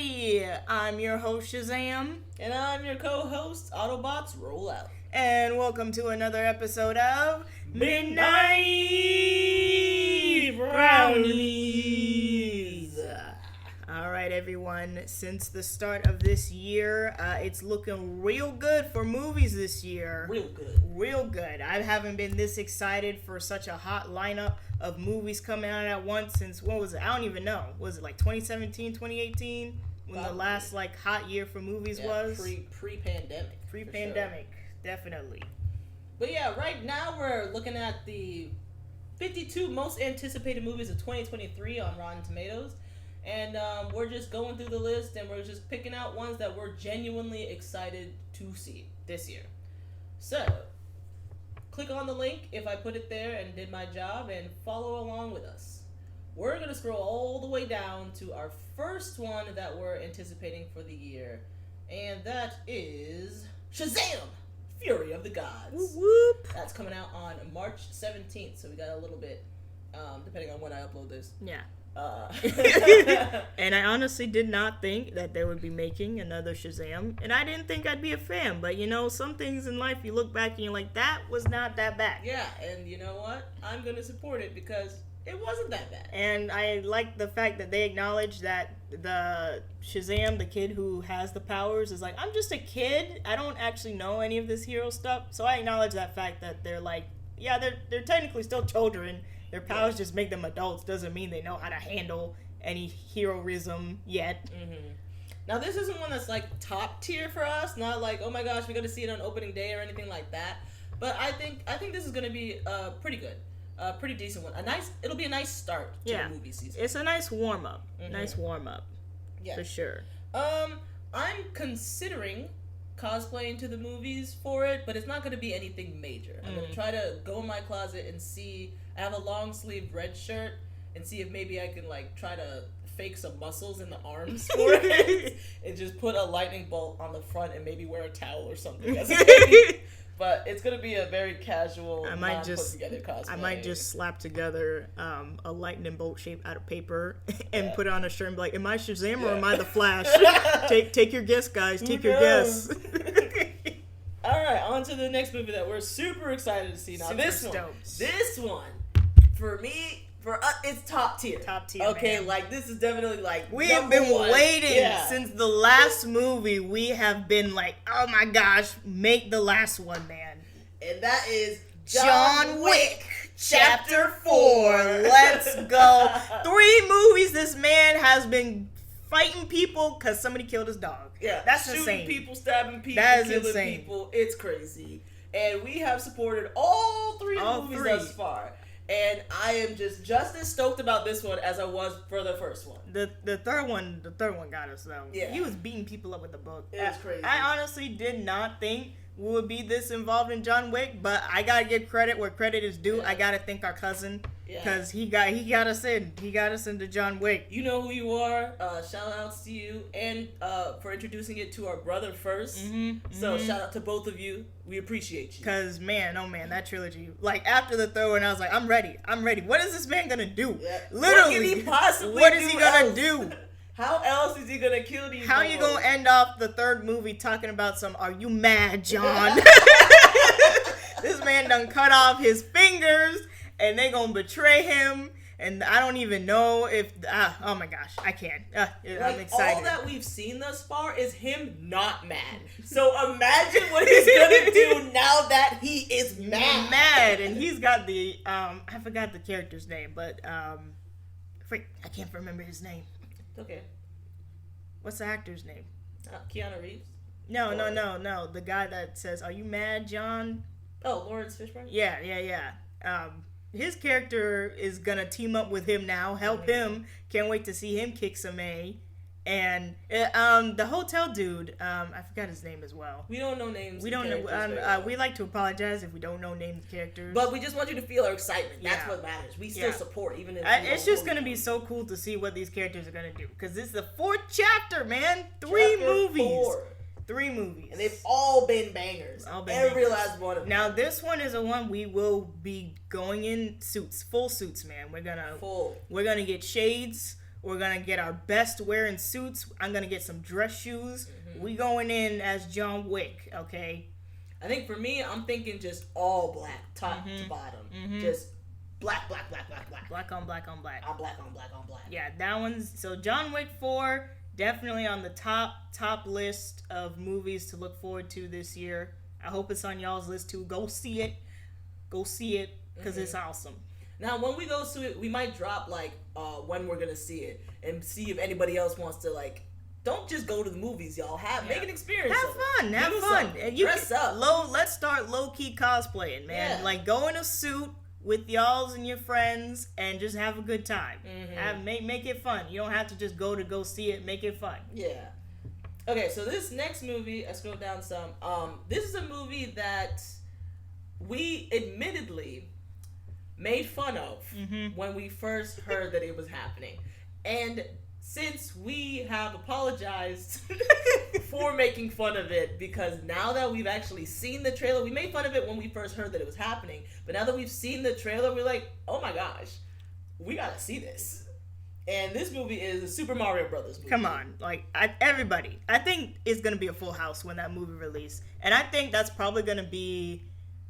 everybody. I'm your host, Shazam. And I'm your co-host, Autobots. Roll out. And welcome to another episode of Midnight Brownies. Alright, everyone. Since the start of this year, it's looking real good for movies this year. Real good. Real good. I haven't been this excited for such a hot lineup of movies coming out at once since, what was it? I don't even know. Was it like 2017, 2018? When the last hot year for movies was? Pre-pandemic. Pre-pandemic, sure. Definitely. But yeah, right now we're looking at the 52 most anticipated movies of 2023 on Rotten Tomatoes. And we're just going through the list and we're just picking out ones that we're genuinely excited to see this year. So, click on the link if I put it there and did my job and follow along with us. We're going to scroll all the way down to our first one that we're anticipating for the year. And that is Shazam! Fury of the Gods. Whoop whoop. That's coming out on March 17th, so we got a little bit, depending on when I upload this. Yeah. And I honestly did not think that they would be making another Shazam, and I didn't think I'd be a fan, but you know, some things in life you look back and you're like, that was not that bad. Yeah, and you know what? I'm going to support it because it wasn't that bad. And I like the fact that they acknowledge that the Shazam, the kid who has the powers, is like, I'm just a kid, I don't actually know any of this hero stuff, so I acknowledge that fact that they're like, yeah, they're technically still children. Their powers just make them adults. Doesn't mean they know how to handle any heroism yet. Mm-hmm. Now, this isn't one that's like top tier for us. Not like, oh my gosh, we got to see it on opening day or anything like that. But I think this is going to be pretty good, pretty decent one. It'll be a nice start to the movie season. It's a nice warm up. Mm-hmm. Nice warm up. Yeah, for sure. I'm considering cosplaying to the movies for it, but it's not going to be anything major. I'm going to try to go in my closet and see. I have a long sleeve red shirt and see if maybe I can try to fake some muscles in the arms for it and just put a lightning bolt on the front and maybe wear a towel or something as a baby. But it's going to be a very casual, non-put-together cosplay. I might just slap together a lightning bolt shape out of paper and put it on a shirt and be like, am I Shazam or am I the Flash? Take your guess, guys. Take your guess. Alright, on to the next movie that we're super excited to see. Now, this one, for me, for us, it's top tier. Top tier, okay, man. This is definitely, we have been waiting since the last movie. We have been like, oh my gosh, make the last one, man. And that is John Wick, Chapter 4. Let's go. 3 movies this man has been fighting people because somebody killed his dog. Yeah, that's shooting insane. People, stabbing people, that is killing insane. People. It's crazy. And we have supported all three movies thus far. And I am just as stoked about this one as I was for the first one. The third one got us though. Yeah. He was beating people up with the book. It was crazy. I honestly did not think we would be this involved in John Wick, but I gotta give credit where credit is due. Yeah. I gotta thank our cousin because he got us in. He got us into John Wick. You know who you are. Shout outs to you and for introducing it to our brother first. So shout out to both of you. We appreciate you. Cause man, oh man, that trilogy. After the third one, I was like, I'm ready. What is this man gonna do? Yeah. Literally, what can he possibly what is he gonna do? How else is he gonna kill these? How you gonna end off the third movie talking about some? Are you mad, John? This man done cut off his fingers, and they gonna betray him. And I don't even know if. Oh my gosh, I can't. I'm excited. All that we've seen thus far is him not mad. So imagine what he's gonna do now that he is mad. Mad, and he's got the I forgot the character's name, but I can't remember his name. Okay. What's the actor's name? Keanu Reeves? No. The guy that says, "Are you mad, John?" Oh, Lawrence Fishburne? Yeah. His character is gonna team up with him now, help him. Can't wait to see him kick some A. And the hotel dude, I forgot his name as well. We don't know names. We don't know. We like to apologize if we don't know names of characters. But we just want you to feel our excitement. That's what matters. We still support, even if it's just gonna be so cool to see what these characters are gonna do because this is the 4th chapter, man. 3 movies. 4. 3 movies. And they've all been bangers. Every last one of them. Now, this one is a one we will be going in suits. Full suits, man. We're gonna get shades. We're gonna get our best wearing suits. I'm gonna get some dress shoes. We going in as John Wick, okay? I think for me, I'm thinking just all black, top to bottom. Just black. Black on black on black. I'm black on black on black. Yeah, that one's... So John Wick 4, definitely on the top list of movies to look forward to this year. I hope it's on y'all's list too. Go see it. Because it's awesome. Now, when we go see it, we might drop, like, when we're going to see it. And see if anybody else wants to, like... Don't just go to the movies, y'all. Make an experience. Have fun. And you dress up. Let's start low-key cosplaying, man. Yeah. Like, go in a suit with y'alls and your friends and just have a good time. Make it fun. You don't have to just go see it. Make it fun. Yeah. Okay, so this next movie, I scrolled down some. This is a movie that we admittedly made fun of when we first heard that it was happening. And since we have apologized for making fun of it, because now that we've actually seen the trailer, we made fun of it when we first heard that it was happening, but now that we've seen the trailer, we're like, oh my gosh, we gotta see this. And this movie is a Super Mario Brothers movie. Come on, like, everybody. I think it's gonna be a full house when that movie releases, and I think that's probably gonna be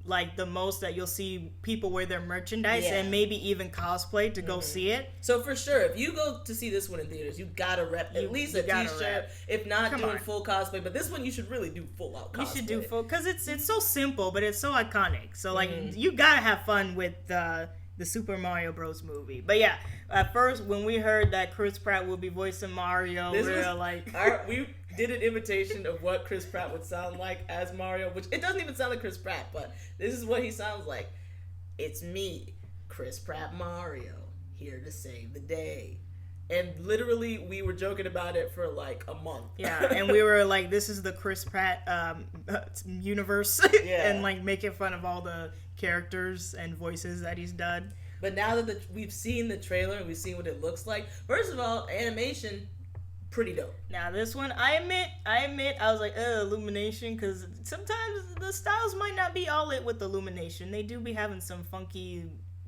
like the most that you'll see people wear their merchandise and maybe even cosplay to go see it. So for sure, if you go to see this one in theaters, you gotta rep at least a t-shirt, if not doing full cosplay. But this one you should really do full out cosplay. You should do full, because it's so simple, but it's so iconic. So like you gotta have fun with the Super Mario Bros. Movie. But yeah, at first when we heard that Chris Pratt will be voicing Mario, we did an imitation of what Chris Pratt would sound like as Mario, which it doesn't even sound like Chris Pratt, but this is what he sounds like. It's me, Chris Pratt Mario, here to save the day. And literally, we were joking about it for like a month. Yeah, and we were like, this is the Chris Pratt universe. And like making fun of all the characters and voices that he's done. But now that we've seen the trailer and we've seen what it looks like, first of all, animation, pretty dope. Now this one, I admit, I was like, Illumination, because sometimes the styles might not be all it with Illumination. They do be having some funky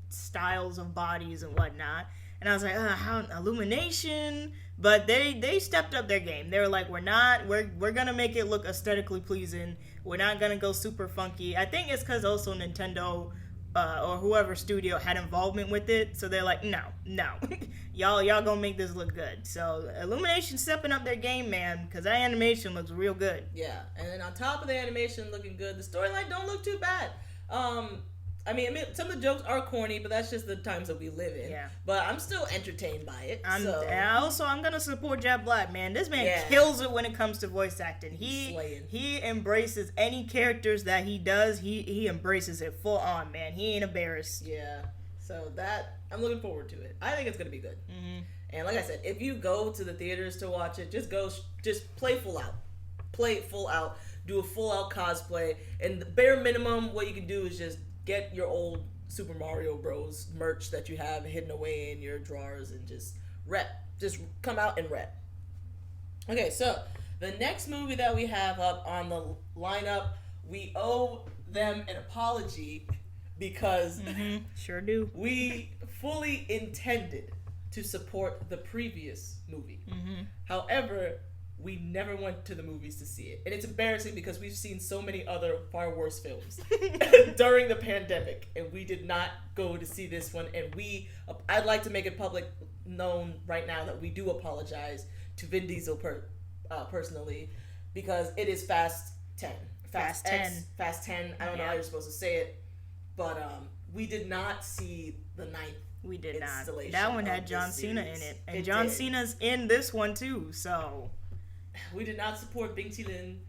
styles of bodies and whatnot. And I was like, how Illumination? But they stepped up their game. They were like, we're gonna make it look aesthetically pleasing. We're not gonna go super funky. I think it's because also Nintendo or whoever studio had involvement with it, so they're like, no, y'all gonna make this look good. So Illumination stepping up their game, man, because that animation looks real good. Yeah, and then on top of the animation looking good, the storyline don't look too bad. I mean, some of the jokes are corny, but that's just the times that we live in. Yeah. But I'm still entertained by it. I'm gonna support Jack Black, man. This man kills it when it comes to voice acting. He embraces any characters that he does. He embraces it full on, man. He ain't embarrassed. Yeah. So that I'm looking forward to it. I think it's gonna be good. And like I said, if you go to the theaters to watch it, just play full out. Play it full out. Do a full out cosplay. And the bare minimum, what you can do is just get your old Super Mario Bros. Merch that you have hidden away in your drawers and just rep. Just come out and rep. Okay, so the next movie that we have up on the lineup, we owe them an apology because sure do. We fully intended to support the previous movie. However, we never went to the movies to see it. And it's embarrassing because we've seen so many other far worse films during the pandemic. And we did not go to see this one. And I'd like to make it public known right now that we do apologize to Vin Diesel personally. Because it is Fast 10. Fast 10. I don't know how you're supposed to say it. But we did not see the ninth. We did not. That one had John Cena in it. And John Cena's in this one too, so... We did not support Bing Lin,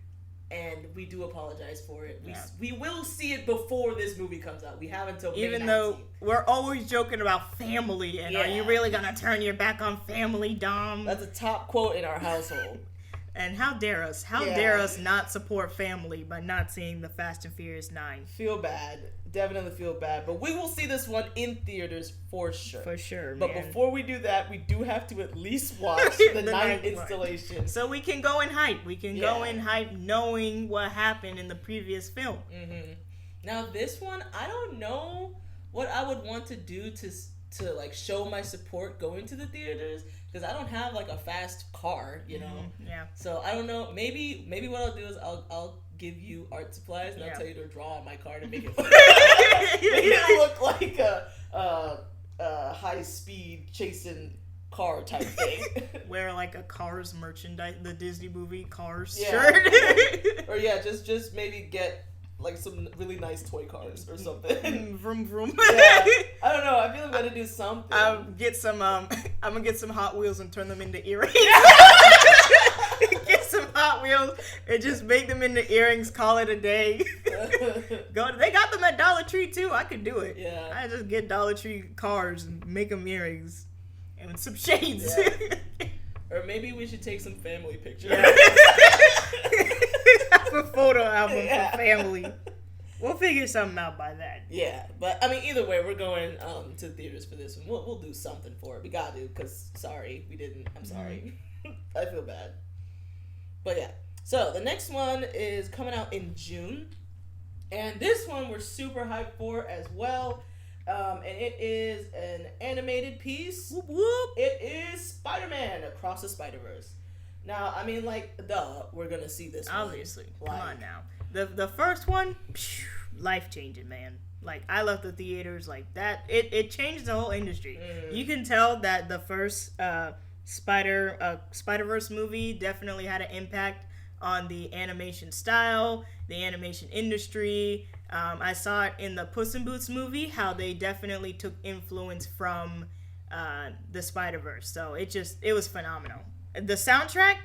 and we do apologize for it. We will see it before this movie comes out. We have until May 19th. Even though we're always joking about family, and are you really gonna turn your back on family, Dom? That's a top quote in our household. And how dare us? How dare us not support family by not seeing the Fast and Furious 9? Feel bad. Definitely feel bad. But we will see this one in theaters for sure. For sure, man. But before we do that, we do have to at least watch the ninth installation. So we can go in hype. We can go in hype knowing what happened in the previous film. Now this one, I don't know what I would want to do to to like show my support going to the theaters because I don't have like a fast car, you know. Yeah. So I don't know. Maybe what I'll do is I'll give you art supplies and I'll tell you to draw on my car to make it look like a high speed chasing car type thing. Wear like a Cars merchandise, the Disney movie Cars Yeah. shirt. Or yeah, just maybe get like some really nice toy cars or something. Vroom vroom. Yeah. I don't know. I feel like I'm gonna do something. I'm gonna get some Hot Wheels and turn them into earrings. Get some Hot Wheels and just make them into earrings. Call it a day. They got them at Dollar Tree too. I could do it. Yeah. I just get Dollar Tree cars and make them earrings and some shades. Yeah. Or maybe we should take some family pictures. Yeah. Have a photo album for family. We'll figure something out by that. Yeah, but I mean, either way, we're going to the theaters for this one. We'll do something for it. We got to, because sorry, we didn't. I'm sorry. I feel bad. But yeah. So the next one is coming out in June. And this one we're super hyped for as well. And it is an animated piece. Whoop, whoop. It is Spider-Man Across the Spider-Verse. Now, I mean, like, we're going to see this Obviously. one. Come on now. The first one, life-changing, man. Like, I left the theaters like that. It changed the whole industry. You can tell that the first Spider-Verse movie definitely had an impact on the animation style, the animation industry. I saw it in the Puss in Boots movie, how they definitely took influence from the Spider-Verse. So it was phenomenal. The soundtrack,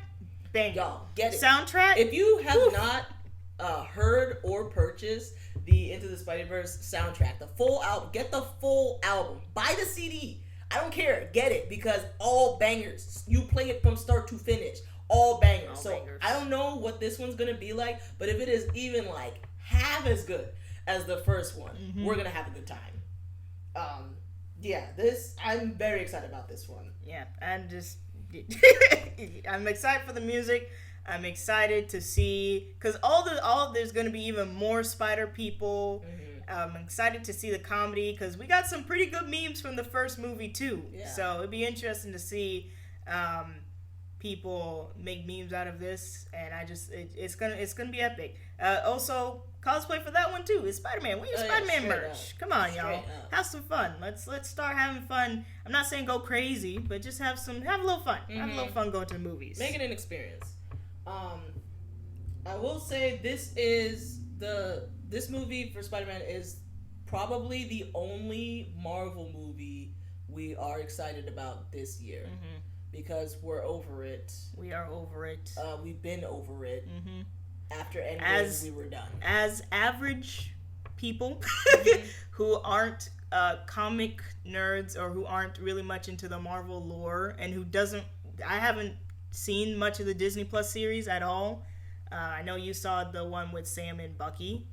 bang. Y'all, get it. Soundtrack. If you have not heard or purchased the Into the Spider-Verse soundtrack, the full album, get the full album. Buy the CD. I don't care. Get it, because all bangers. You play it from start to finish. All bangers. Bangers. I don't know what this one's going to be like, but if it is even like half as good as the first one, we're going to have a good time. Yeah, I'm very excited about this one. Yeah, I'm excited for the music. I'm excited to see, because there's going to be even more Spider people. I'm excited to see the comedy, because we got some pretty good memes from the first movie too. Yeah. So it'd be interesting to see people make memes out of this, and it's gonna be epic. Also, cosplay for that one too is Spider-Man. We use Spider-Man merch. Come on, y'all, have some fun. Let's start having fun. I'm not saying go crazy, but just have a little fun. Have a little fun going to the movies. Make it an experience. I will say this movie for Spider-Man is probably the only Marvel movie we are excited about this year. Because we're over it. We are over it. We've been over it. After Endgame, we were done. As average people who aren't comic nerds, or who aren't really much into the Marvel lore, and I haven't seen much of the Disney Plus series at all. I know you saw the one with Sam and Bucky.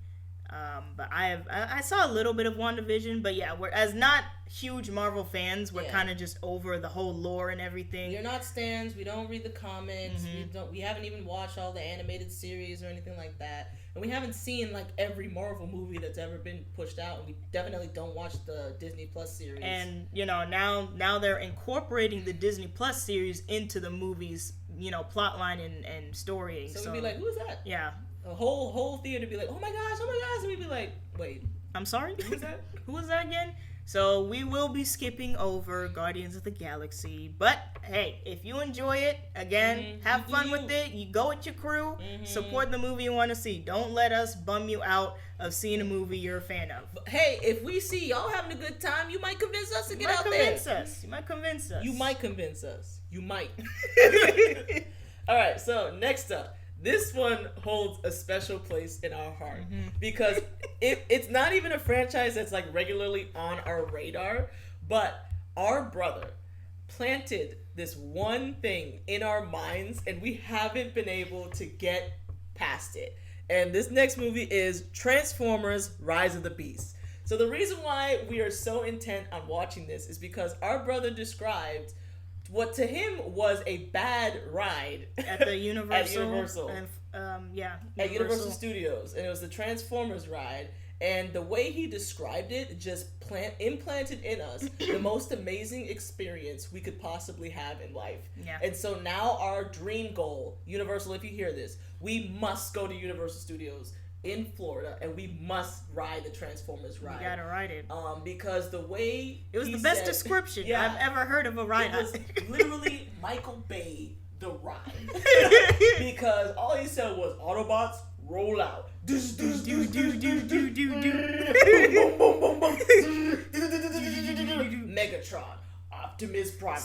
But I saw a little bit of WandaVision, but yeah, we're as not huge Marvel fans, we're kind of just over the whole lore and everything. We're not stans. We don't read the comics. We haven't even watched all the animated series or anything like that, and we haven't seen like every Marvel movie that's ever been pushed out. And we definitely don't watch the Disney Plus series. And now they're incorporating the Disney Plus series into the movies, plotline and story. So we'd be like, who is that? Yeah. A whole theater be like, oh my gosh, and we'd be like, wait, I'm sorry, who was that? Who was that again? So we will be skipping over Guardians of the Galaxy, but hey, if you enjoy it, again, have fun with it. You go with your crew, support the movie you want to see. Don't let us bum you out of seeing a movie you're a fan of. But hey, if we see y'all having a good time, you might convince us to get out there. You might convince us. You might convince us. You might. All right, so next up. This one holds a special place in our heart because it's not even a franchise that's like regularly on our radar, but our brother planted this one thing in our minds and we haven't been able to get past it. And this next movie is Transformers: Rise of the Beast. So the reason why we are so intent on watching this is because our brother described what to him was a bad ride at the Universal. At Universal. And, At Universal Studios. And it was the Transformers ride. And the way he described it just implanted in us the most amazing experience we could possibly have in life. Yeah. And so now our dream goal, Universal, if you hear this, we must go to Universal Studios in Florida and we must ride the Transformers ride. You gotta ride it. Because the way it was the best description I've ever heard of a ride. It was literally Michael Bay the ride. Because all he said was Autobots roll out. Megatron, Optimus Prime.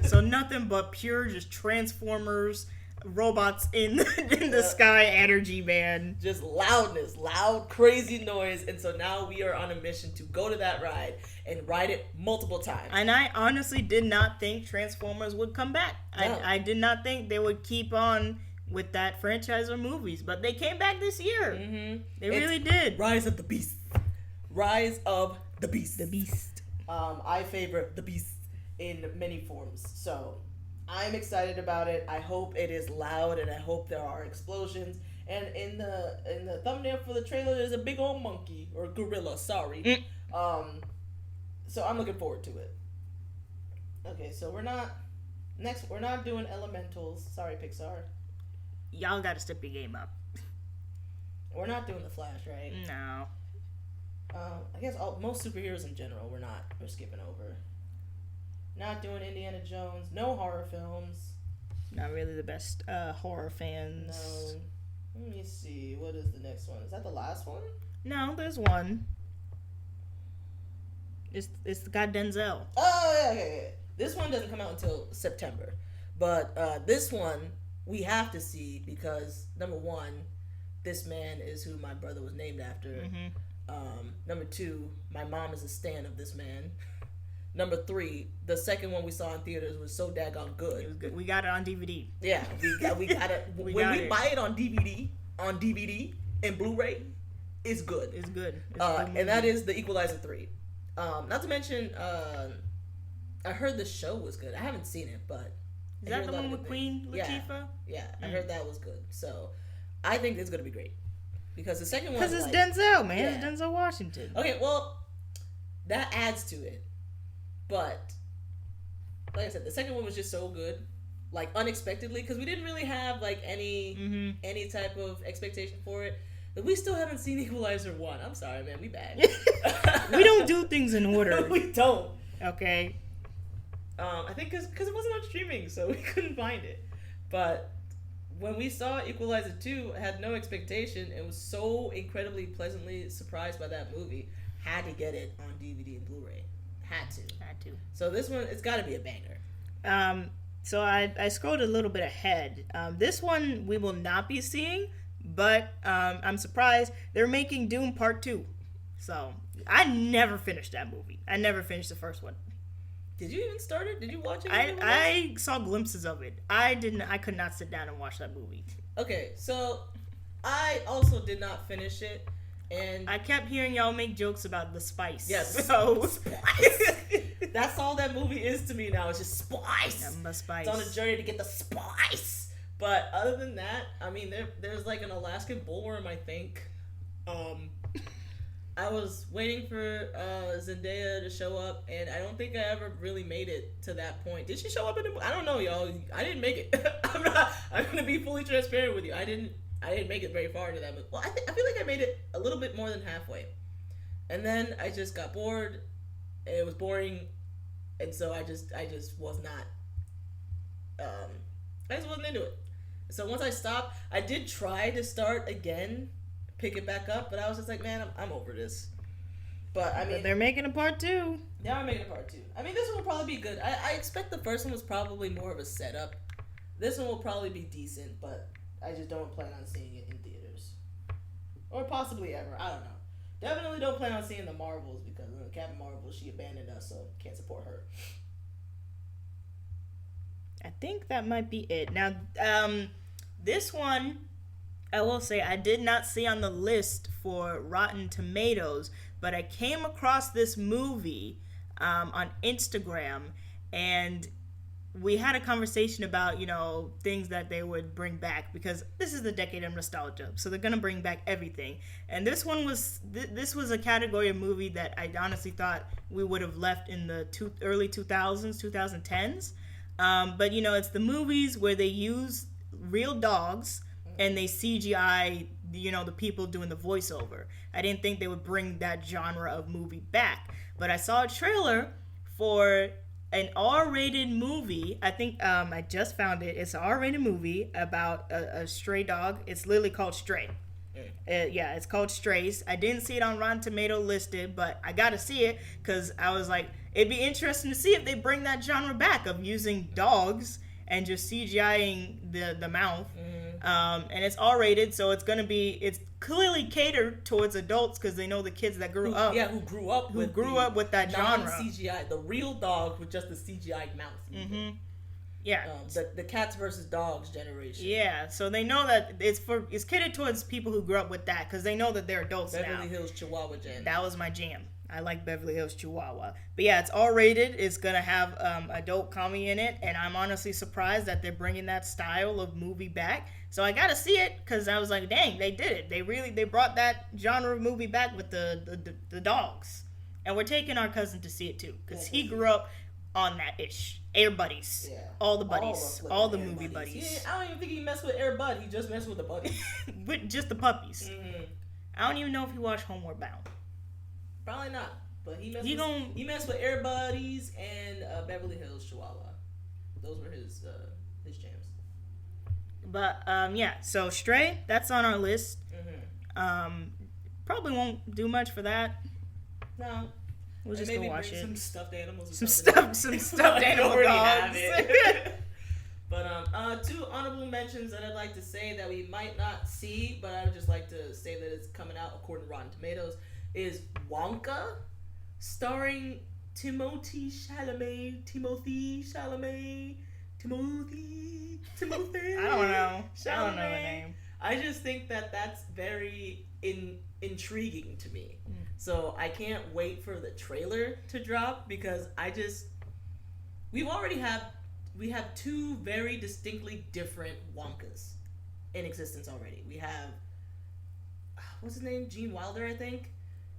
So nothing but pure just Transformers, robots in the sky energy, man. Just loudness, loud, crazy noise. And so now we are on a mission to go to that ride and ride it multiple times. And I honestly did not think Transformers would come back. No. I did not think they would keep on with that franchise of movies, but they came back this year. Mm-hmm. They really did. Rise of the Beast. Rise of the Beast. The Beast. I favor the Beast in many forms. So I'm excited about it. I hope it is loud and I hope there are explosions. And in the thumbnail for the trailer, there's a big old monkey or gorilla. Sorry. So I'm looking forward to it. Okay, so we're not doing Elementals. Sorry, Pixar. Y'all got to step your game up. We're not doing The Flash, right? No. I guess most superheroes in general, we're skipping over. Not doing Indiana Jones. No horror films. Not really the best horror fans. No. Let me see. What is the next one? Is that the last one? No, there's one. It's got Denzel. Oh, yeah. This one doesn't come out until September. But this one we have to see because, number one, this man is who my brother was named after. Mm-hmm. Number two, my mom is a stan of this man. Number three, the second one we saw in theaters was so daggone good. It was good. We got it on DVD. Yeah, we got it. When we buy it on DVD and Blu-ray, it's good. It's good. And that is The Equalizer 3. Not to mention, I heard the show was good. I haven't seen it, but is that the one with Queen Latifah? Yeah, I heard that was good. So I think it's gonna be great because the second one. Because it's Denzel, man. Yeah. It's Denzel Washington. Okay, well, that adds to it. But like I said, the second one was just so good, like unexpectedly, because we didn't really have like any type of expectation for it. But we still haven't seen Equalizer 1. I'm sorry, man. We bad. We don't do things in order. We don't. Okay. I think because it wasn't on streaming, so we couldn't find it. But when we saw Equalizer 2, I had no expectation and was so incredibly pleasantly surprised by that movie. Had to get it on DVD and Blu-ray. Had to. So this one, it's got to be a banger. So I scrolled a little bit ahead. This one we will not be seeing, but I'm surprised they're making Doom Part 2. So I never finished that movie. I never finished the first one. Did you even start it? Did you watch it? I saw glimpses of it. I could not sit down and watch that movie. Okay, so I also did not finish it. And I kept hearing y'all make jokes about the spice. Yes. So spice. That's all that movie is to me now. It's just spice. Spice. It's on a journey to get the spice. But other than that, I mean, there's like an Alaskan bullworm, I think. I was waiting for Zendaya to show up, and I don't think I ever really made it to that point. Did she show up in the movie? I don't know, y'all. I didn't make it. I'm gonna be fully transparent with you. I didn't make it very far into that movie. Well, I feel like I made it a little bit more than halfway. And then I just got bored, and it was boring, and so I just was not, I just wasn't into it. So once I stopped, I did try to start again, pick it back up, but I was just like, man, I'm over this. But I mean, they're making a part 2. They are making a part 2. I mean, this one will probably be good. I expect the first one was probably more of a setup. This one will probably be decent, but I just don't plan on seeing it in theaters. Or possibly ever. I don't know. Definitely don't plan on seeing the Marvels because Captain Marvel, she abandoned us, so can't support her. I think that might be it. Now, this one, I will say, I did not see on the list for Rotten Tomatoes, but I came across this movie on Instagram, and we had a conversation about, things that they would bring back, because this is the decade of nostalgia, so they're gonna bring back everything. And this one was this was a category of movie that I honestly thought we would have left in the early 2000s, 2010s. But it's the movies where they use real dogs and they CGI, the people doing the voiceover. I didn't think they would bring that genre of movie back, but I saw a trailer for an R-rated movie. I think I just found it. It's an R-rated movie about a stray dog. It's literally called Stray. Yeah, it's called Strays. I didn't see it on Rotten Tomato listed, but I gotta see it because I was like, it'd be interesting to see if they bring that genre back of using dogs and just CGIing the mouth. And it's R-rated, so it's clearly catered towards adults because they know the kids that grew up. Yeah, who grew up with that genre. Non-CGI, the real dog with just the CGI mouth. Mm-hmm. Yeah, the cats versus dogs generation. Yeah, so they know that it's catered towards people who grew up with that because they know that they're adults now. Beverly Hills Chihuahua jam. That was my jam. I like Beverly Hills Chihuahua. But yeah, it's R-rated. It's going to have adult comedy in it. And I'm honestly surprised that they're bringing that style of movie back. So I got to see it because I was like, dang, they did it. They brought that genre of movie back with the dogs. And we're taking our cousin to see it too because he grew up on that ish. Air Buddies. Yeah. All the buddies. All the movie buddies. I don't even think he messed with Air Bud. He just messed with the buddies. With just the puppies. Mm-hmm. I don't even know if he watched Homeward Bound. Probably not, but he messed with Air Buddies and Beverly Hills Chihuahua. Those were his jams. But yeah, so Stray, that's on our list. Mm-hmm. Probably won't do much for that. No, we'll just go watch it. Some stuffed animals. Some stuffed animal dogs. But two honorable mentions that I'd like to say that we might not see, but I would just like to say that it's coming out according to Rotten Tomatoes. Is Wonka, starring Timothée Chalamet. I don't know the name. I just think that that's very intriguing to me. So I can't wait for the trailer to drop because we have two very distinctly different Wonkas in existence already. We have, what's his name? Gene Wilder, I think.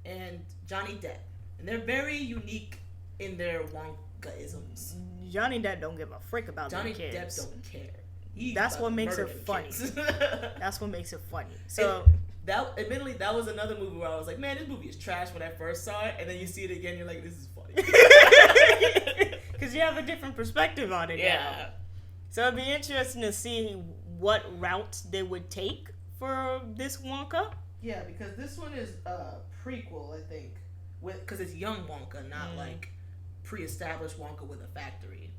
And Johnny Depp. And they're very unique in their Wonka-isms. Johnny Depp don't give a frick about them kids. Johnny Depp don't care. That's what makes it funny. That's what makes it funny. So admittedly, that was another movie where I was like, man, this movie is trash when I first saw it. And then you see it again, you're like, this is funny. Because you have a different perspective on it now. So it'd be interesting to see what route they would take for this Wonka. Yeah, because this one is prequel, I think, because it's young Wonka, not like pre-established Wonka with a factory.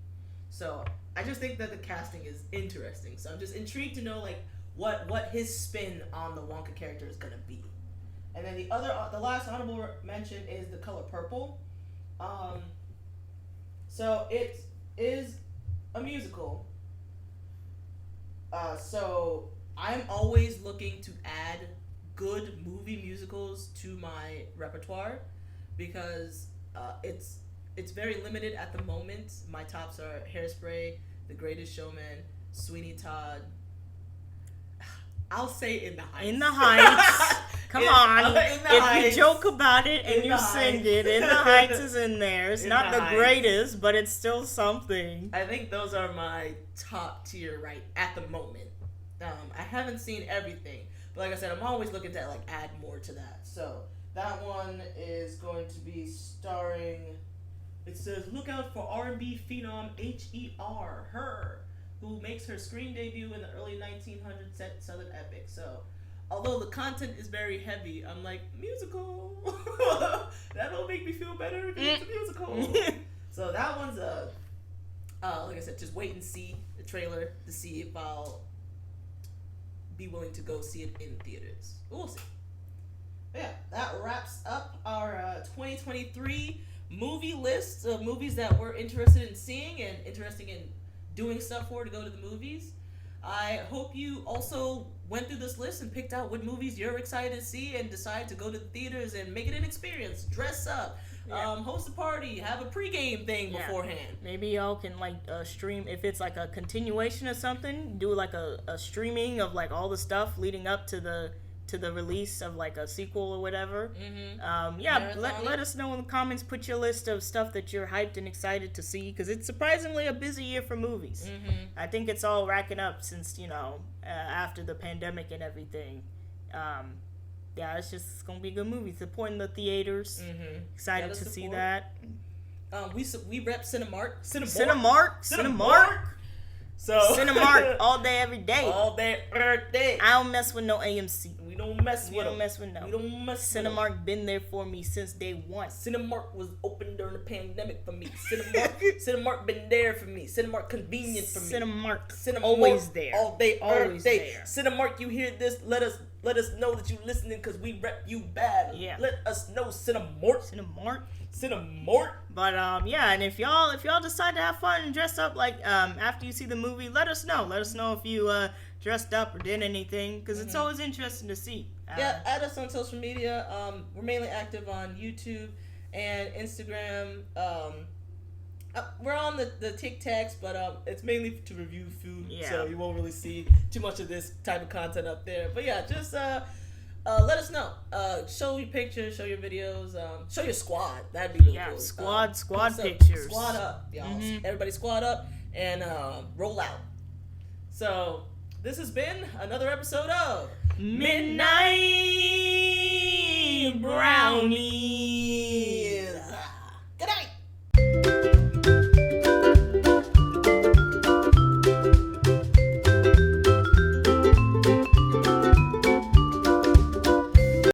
So I just think that the casting is interesting. So I'm just intrigued to know like what his spin on the Wonka character is gonna be. And then the last honorable mention is The Color Purple. So it is a musical. So I'm always looking to add good movie musicals to my repertoire because it's very limited at the moment. My tops are Hairspray, The Greatest Showman, Sweeney Todd. I'll say In the Heights. In the Heights. Come on. If you joke about it and you sing it, In the Heights is in there. It's not the greatest, but it's still something. I think those are my top tier right at the moment. I haven't seen everything. But like I said, I'm always looking to like add more to that. So that one is going to be starring. It says, look out for R&B phenom H.E.R. Her, who makes her screen debut in the early 1900s Southern epic. So, although the content is very heavy, I'm like, musical. That'll make me feel better because it's a musical. So that one's like I said, just wait and see the trailer to see if I'll be willing to go see it in theaters. We'll see. But yeah, that wraps up our 2023 movie list of movies that we're interested in seeing and interested in doing stuff for to go to the movies. I hope you also went through this list and picked out what movies you're excited to see and decide to go to the theaters and make it an experience. Dress up. Host a party, have a pregame thing beforehand. Maybe y'all can like stream, if it's like a continuation of something, do like a streaming of like all the stuff leading up to the release of like a sequel or whatever. Let us know in the comments. Put your list of stuff that you're hyped and excited to see, because it's surprisingly a busy year for movies. I think it's all racking up since after the pandemic and everything. It's gonna be a good movie. Supporting the theaters. Excited to see that. We rep Cinemark. So Cinemark all day, every day. All day, every day. I don't mess with no AMC. We don't mess with no. We don't mess with Cinemark been there for me since day one. Cinemark was open during the pandemic for me. Cinemark been there for me. Cinemark convenient for me. Cinemark always there. All day, always day. There. Cinemark, you hear this? Let us know that you listening, because we rep you bad. Yeah. Let us know, Cinemark. But and if y'all decide to have fun and dress up like after you see the movie, let us know. Let us know if you dressed up or did anything, because it's always interesting to see. Add us on social media. We're mainly active on YouTube and Instagram. We're on the TikToks, but it's mainly to review food, so you won't really see too much of this type of content up there. But just let us know. Show your pictures, show your videos, show your squad. That'd be really cool. Squad pictures. Squad up, y'all. Everybody squad up and roll out. So this has been another episode of Midnight Brownie.